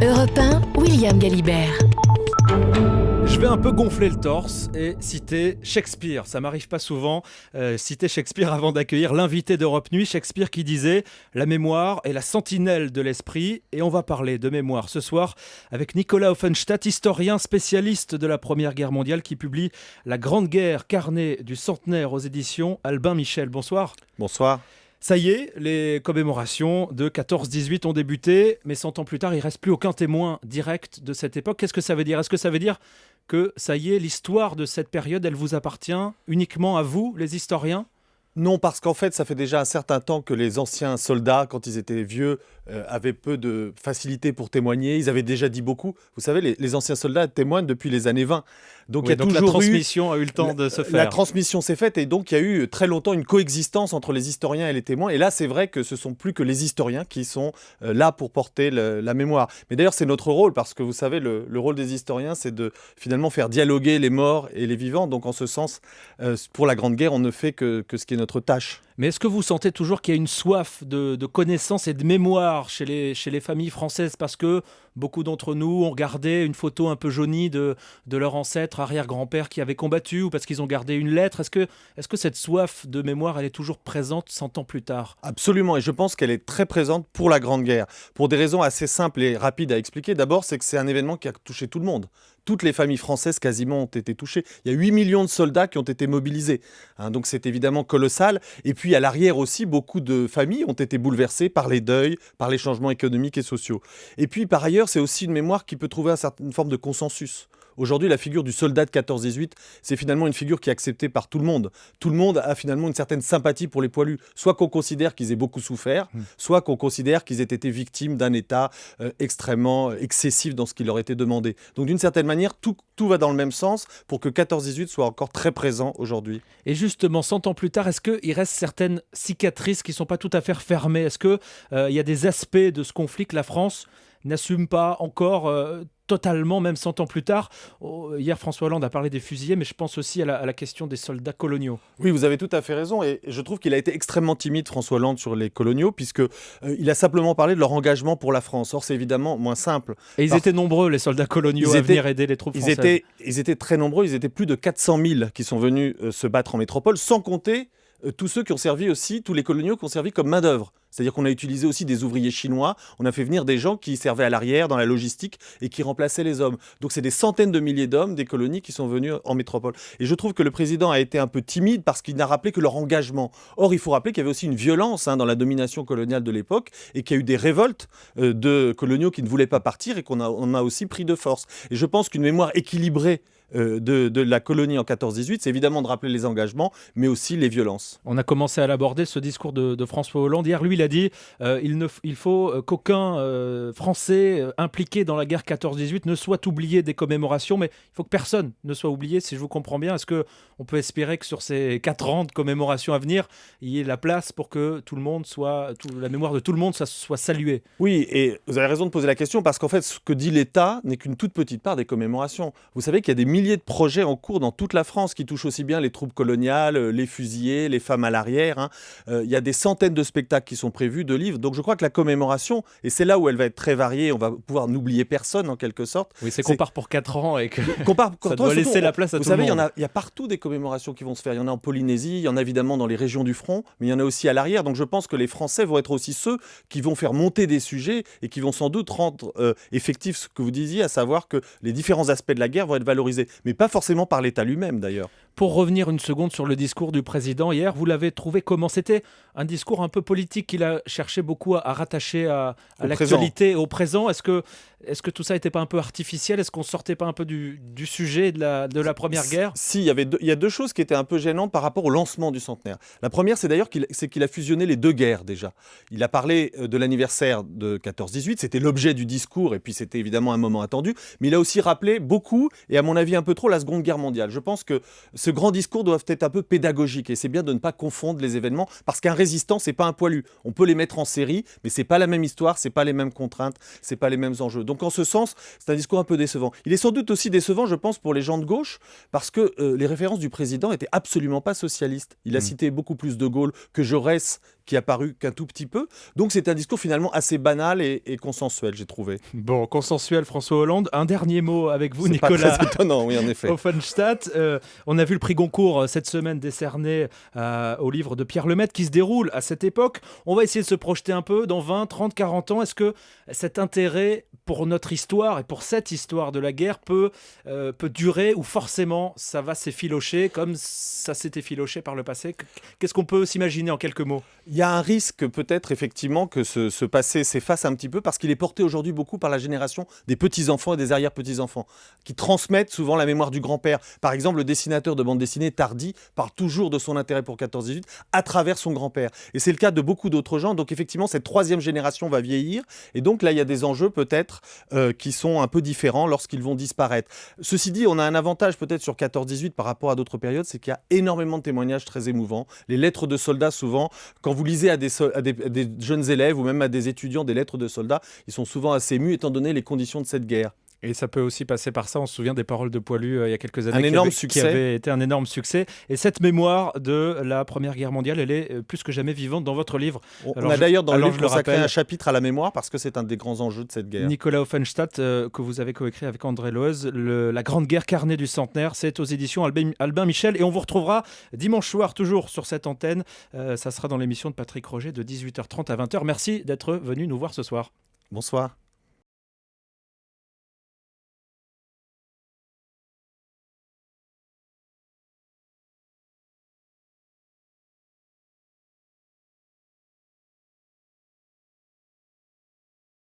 Europe 1, William Galibert. Je vais un peu gonfler le torse et citer Shakespeare. Ça m'arrive pas souvent, citer Shakespeare avant d'accueillir l'invité d'Europe Nuit. Shakespeare qui disait « La mémoire est la sentinelle de l'esprit ». Et on va parler de mémoire ce soir avec Nicolas Offenstadt, historien spécialiste de la Première Guerre mondiale qui publie La Grande Guerre, carnet du centenaire aux éditions Albin Michel. Bonsoir. Bonsoir. Ça y est, les commémorations de 14-18 ont débuté, mais 100 ans plus tard, il ne reste plus aucun témoin direct de cette époque. Qu'est-ce que ça veut dire ? Est-ce que ça veut dire que, ça y est, l'histoire de cette période, elle vous appartient uniquement à vous, les historiens ? Non, parce qu'en fait, ça fait déjà un certain temps que les anciens soldats, quand ils étaient vieux, avaient peu de facilité pour témoigner. Ils avaient déjà dit beaucoup. Vous savez, les anciens soldats témoignent depuis les années 20. Donc, oui, donc la transmission a eu le temps de se faire. La transmission s'est faite et donc il y a eu très longtemps une coexistence entre les historiens et les témoins. Et là, c'est vrai que ce sont plus que les historiens qui sont là pour porter la mémoire. Mais d'ailleurs, c'est notre rôle parce que vous savez, le rôle des historiens, c'est de finalement faire dialoguer les morts et les vivants. Donc en ce sens, pour la Grande Guerre, on ne fait que ce qui est notre tâche. Mais est-ce que vous sentez toujours qu'il y a une soif de connaissance et de mémoire chez les familles françaises ? Parce que beaucoup d'entre nous ont gardé une photo un peu jaunie de leur ancêtre, arrière-grand-père qui avait combattu, ou parce qu'ils ont gardé une lettre. Est-ce que cette soif de mémoire, elle est toujours présente 100 ans plus tard ? Absolument, et je pense qu'elle est très présente pour la Grande Guerre, pour des raisons assez simples et rapides à expliquer. D'abord, c'est que c'est un événement qui a touché tout le monde. Toutes les familles françaises quasiment ont été touchées. Il y a 8 millions de soldats qui ont été mobilisés. Donc c'est évidemment colossal. Et puis à l'arrière aussi, beaucoup de familles ont été bouleversées par les deuils, par les changements économiques et sociaux. Et puis par ailleurs, c'est aussi une mémoire qui peut trouver une forme de consensus. Aujourd'hui, la figure du soldat de 14-18, c'est finalement une figure qui est acceptée par tout le monde. Tout le monde a finalement une certaine sympathie pour les poilus. Soit qu'on considère qu'ils aient beaucoup souffert, soit qu'on considère qu'ils aient été victimes d'un État extrêmement excessif dans ce qui leur était demandé. Donc d'une certaine manière, tout va dans le même sens pour que 14-18 soit encore très présent aujourd'hui. Et justement, 100 ans plus tard, est-ce qu'il reste certaines cicatrices qui ne sont pas tout à fait fermées ? Est-ce qu'il y a des aspects de ce conflit que la France n'assume pas encore totalement, même 100 ans plus tard? Hier, François Hollande a parlé des fusillés, mais je pense aussi à la question des soldats coloniaux. Oui, vous avez tout à fait raison. Et je trouve qu'il a été extrêmement timide, François Hollande, sur les coloniaux, puisqu'il a simplement parlé de leur engagement pour la France. Or, c'est évidemment moins simple. Et ils étaient nombreux, les soldats coloniaux, à venir aider les troupes françaises. Ils étaient très nombreux. Ils étaient plus de 400 000 qui sont venus se battre en métropole, sans compter tous ceux qui ont servi aussi, tous les coloniaux qui ont servi comme main-d'œuvre. C'est-à-dire qu'on a utilisé aussi des ouvriers chinois, on a fait venir des gens qui servaient à l'arrière, dans la logistique, et qui remplaçaient les hommes. Donc c'est des centaines de milliers d'hommes des colonies qui sont venus en métropole. Et je trouve que le président a été un peu timide parce qu'il n'a rappelé que leur engagement. Or, il faut rappeler qu'il y avait aussi une violence dans la domination coloniale de l'époque, et qu'il y a eu des révoltes de coloniaux qui ne voulaient pas partir, et qu'on a aussi pris de force. Et je pense qu'une mémoire équilibrée de la colonie en 14-18, c'est évidemment de rappeler les engagements, mais aussi les violences. On a commencé à l'aborder, ce discours de François Hollande. Hier, lui, il a dit il faut qu'aucun Français impliqué dans la guerre 14-18 ne soit oublié des commémorations, mais il faut que personne ne soit oublié, si je vous comprends bien. Est-ce qu'on peut espérer que sur ces 4 ans de commémoration à venir, il y ait la place pour que la mémoire de tout le monde soit saluée ? Oui, et vous avez raison de poser la question, parce qu'en fait, ce que dit l'État n'est qu'une toute petite part des commémorations. Vous savez qu'il y a des milliers de projets en cours dans toute la France qui touchent aussi bien les troupes coloniales, les fusillés, les femmes à l'arrière. Il y a des centaines de spectacles qui sont prévus, de livres. Donc je crois que la commémoration, et c'est là où elle va être très variée, on va pouvoir n'oublier personne en quelque sorte. Oui, c'est qu'on part pour 4 ans et que ça doit laisser la place à tout le monde. Vous savez, il y a partout des commémorations qui vont se faire. Il y en a en Polynésie, il y en a évidemment dans les régions du front, mais il y en a aussi à l'arrière. Donc je pense que les Français vont être aussi ceux qui vont faire monter des sujets et qui vont sans doute rendre effectif ce que vous disiez, à savoir que les différents aspects de la guerre vont être valorisés. Mais pas forcément par l'État lui-même d'ailleurs. Pour revenir une seconde sur le discours du président hier, vous l'avez trouvé comment ? C'était un discours un peu politique qu'il a cherché beaucoup à rattacher à l'actualité, au présent. Est-ce que tout ça n'était pas un peu artificiel ? Est-ce qu'on ne sortait pas un peu du sujet de la Première Guerre ? Si, il y a deux choses qui étaient un peu gênantes par rapport au lancement du centenaire. La première, c'est d'ailleurs qu'il a fusionné les deux guerres déjà. Il a parlé de l'anniversaire de 14-18, c'était l'objet du discours, et puis c'était évidemment un moment attendu, mais il a aussi rappelé beaucoup, et à mon avis un peu trop, la Seconde Guerre mondiale. Je pense que ce grand discours doit être un peu pédagogique et c'est bien de ne pas confondre les événements parce qu'un résistant, c'est pas un poilu. On peut les mettre en série, mais c'est pas la même histoire, c'est pas les mêmes contraintes, c'est pas les mêmes enjeux. Donc en ce sens, c'est un discours un peu décevant. Il est sans doute aussi décevant, je pense, pour les gens de gauche parce que les références du président étaient absolument pas socialistes. Il a cité beaucoup plus De Gaulle que Jaurès, qui a paru qu'un tout petit peu. Donc c'est un discours finalement assez banal et consensuel, j'ai trouvé. Bon, consensuel, François Hollande. Un dernier mot avec vous, C'est Nicolas. pas très étonnant, oui, en effet. Offenstadt. On a vu le prix Goncourt cette semaine décerné au livre de Pierre Lemaitre qui se déroule à cette époque. On va essayer de se projeter un peu dans 20, 30, 40 ans. Est-ce que cet intérêt pour notre histoire et pour cette histoire de la guerre peut durer ou forcément ça va s'effilocher comme ça s'est effiloché par le passé? Qu'est-ce qu'on peut s'imaginer en quelques mots? Il y a un risque peut-être effectivement que ce passé s'efface un petit peu parce qu'il est porté aujourd'hui beaucoup par la génération des petits-enfants et des arrière-petits-enfants qui transmettent souvent la mémoire du grand-père. Par exemple, le dessinateur de bande dessinée Tardy parle toujours de son intérêt pour 14-18 à travers son grand-père. Et c'est le cas de beaucoup d'autres gens. Donc effectivement, cette troisième génération va vieillir. Et donc là, il y a des enjeux peut-être qui sont un peu différents lorsqu'ils vont disparaître. Ceci dit, on a un avantage peut-être sur 14-18 par rapport à d'autres périodes, c'est qu'il y a énormément de témoignages très émouvants. Les lettres de soldats, souvent, quand vous lisez à des jeunes élèves ou même à des étudiants des lettres de soldats, ils sont souvent assez émus étant donné les conditions de cette guerre. Et ça peut aussi passer par ça. On se souvient des paroles de Poilu il y a quelques années. Un énorme qui succès. avait été un énorme succès. Et cette mémoire de la Première Guerre mondiale, elle est plus que jamais vivante dans votre livre. On a d'ailleurs dans le livre consacré un chapitre à la mémoire parce que c'est un des grands enjeux de cette guerre. Nicolas Offenstadt, que vous avez coécrit avec André Loez, La Grande Guerre, carnet du centenaire, c'est aux éditions Albin Michel. Et on vous retrouvera dimanche soir, toujours sur cette antenne. Ça sera dans l'émission de Patrick Roger de 18h30 à 20h. Merci d'être venu nous voir ce soir. Bonsoir.